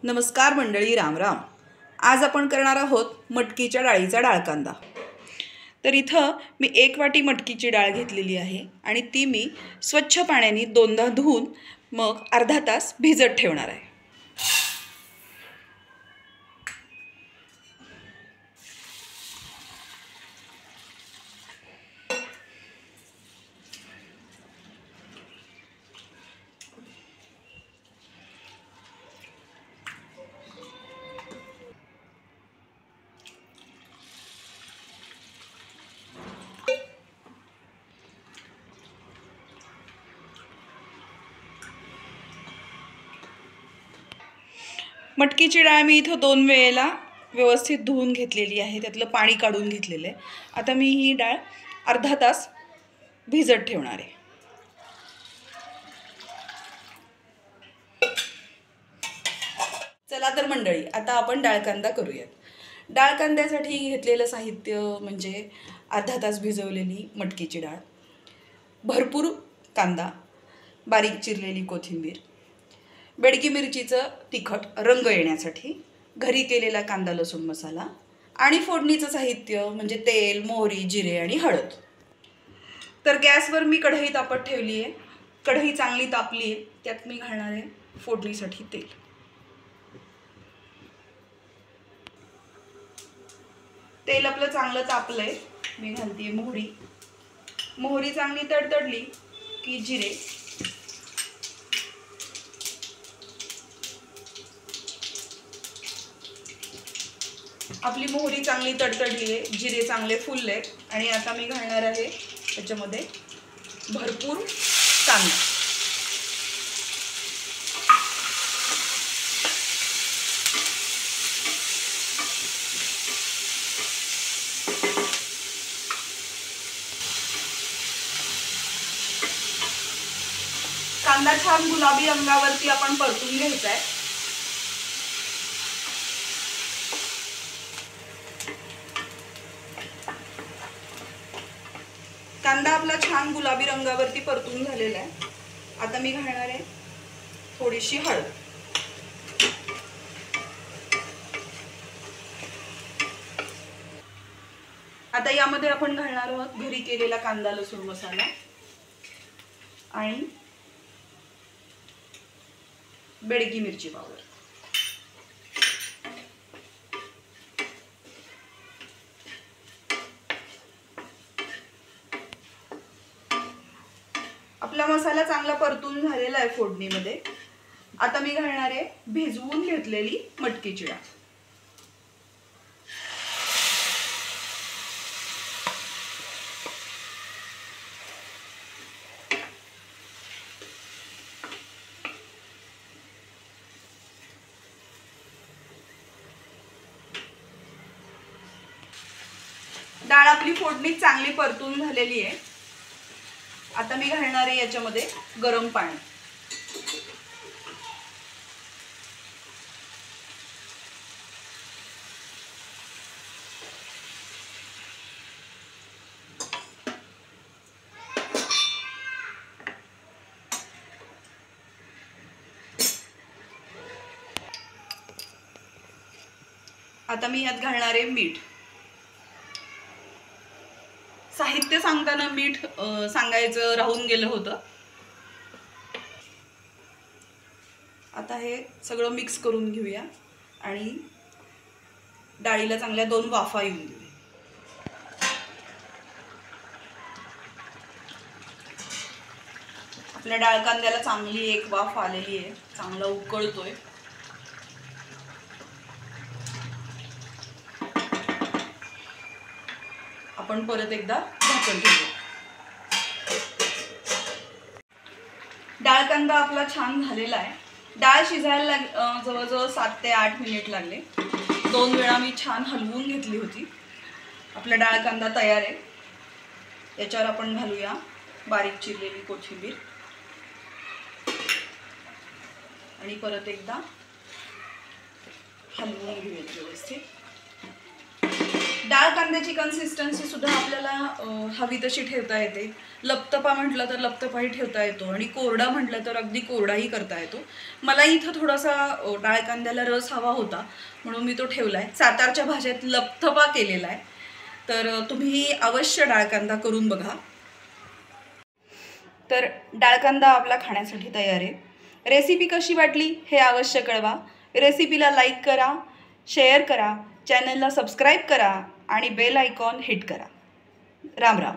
नमस्कार मंडळी, राम राम। आज आपण करणार आहोत मटकीच्या डाळीचा डाळकांदा। तर इथं मी 1 वाटी मटकीची डाळ घेतलेली आहे आणि ती मी स्वच्छ पाण्याने 2दा धुवून मग अर्धा तास भिजत ठेवणार आहे। मटकीची डाळ मी इथं 2 वेळेला व्यवस्थित धुवून घेतलेली आहे, त्यातलं पाणी काढून घेतलेलं आहे। आता मी ही डाळ अर्धा तास भिजत ठेवणार आहे। चला तर मंडळी, आता आपण डाळकांदा करूयात। डाळकांद्यासाठी घेतलेलं साहित्य म्हणजे अर्धा तास भिजवलेली मटकीची डाळ, भरपूर कांदा, बारीक चिरलेली कोथिंबीर, बेडगी मिरचीचं तिखट रंग येण्यासाठी, घरी केलेला कांदा लसूण मसाला आणि फोडणीचं साहित्य म्हणजे तेल, मोहरी, जिरे आणि हळद। तर गॅसवर मी कढई तापत ठेवली आहे। कढई चांगली तापली आहे, त्यात मी घालणार आहे फोडणीसाठी तेल। तेल आपलं चांगलं तापलंय, मी घालते मोहरी। मोहरी चांगली तडतडली की जिरे, आपली मोहरी चांगली तडतडली आहे, जिरे चांगले फुलले आणि आता मी घालणार आहे त्याच्यामध्ये भरपूर कांदा। कांदा छान गुलाबी रंगावरती आपण परतून घ्यायचा आहे। कांदा आपला छान गुलाबी रंगावरती परतून झालेला आहे। आता मी घालणार आहे थोडीशी हळद। आता यामध्ये आपण घालणार आहोत घरी केलेला कांदा लसूण मसाला आणि बेडगी मिरची पावडर। आपला मसाला चांगला परतून झालेला आहे फोडणीमध्ये। आता मी घालणार आहे भिजवून घेतलेली मटकीची डाळ। डाळ आपली फोडणी चांगली परतून झालेली आहे। आता मी घालणार आहे याच्यामध्ये गरम पाणी। आता मी यात घालणार आहे मीठ। साहित्य सांगताना मीठ सांगायचं राहून गेलं होतं। आता हे सगळं मिक्स करून घेऊया आणि डाळीला चांगल्या 2 वाफा येऊन देऊया। आपल्या डाळकांद्याला चांगली 1 वाफ आलेली आहे, चांगला उकळतोय। आपण परत एकदा झाकण ठेवूया। डाळकांदा आपला छान झालेला आहे। डाळ शिजायला जवळजवळ 7 ते 8 मिनिट लागले। 2 वेळा मी छान हलवून घेतली होती। आपला डाळकांदा तयार आहे। याच्यावर आपण घालूया बारीक चिरलेली कोथिंबीर आणि परत एकदा हलवून घेऊया व्यवस्थित। डाळ कांद्याची कन्सिस्टन्सी सुद्धा आपल्याला हवी तशी ठेवता येते. लपतपा म्हटलं तर लपतपाही ठेवता येतो आणि कोरडा म्हटलं तर अगदी कोरडाही करता येतो. मला इथं थोडासा डाळ कांद्याला रस हवा होता म्हणून मी तो ठेवला आहे. सातारच्या भाषेत लपतपा केलेला आहे. तर तुम्ही अवश्य डाळ कांदा करून बघा. तर डाळ कांदा आपला खाण्यासाठी तयार आहे. रेसिपी कशी वाटली हे अवश्य कळवा. रेसिपीला लाईक करा, शेअर करा, चॅनलला सबस्क्राईब करा आणि बेल आयकॉन हिट करा. राम राम.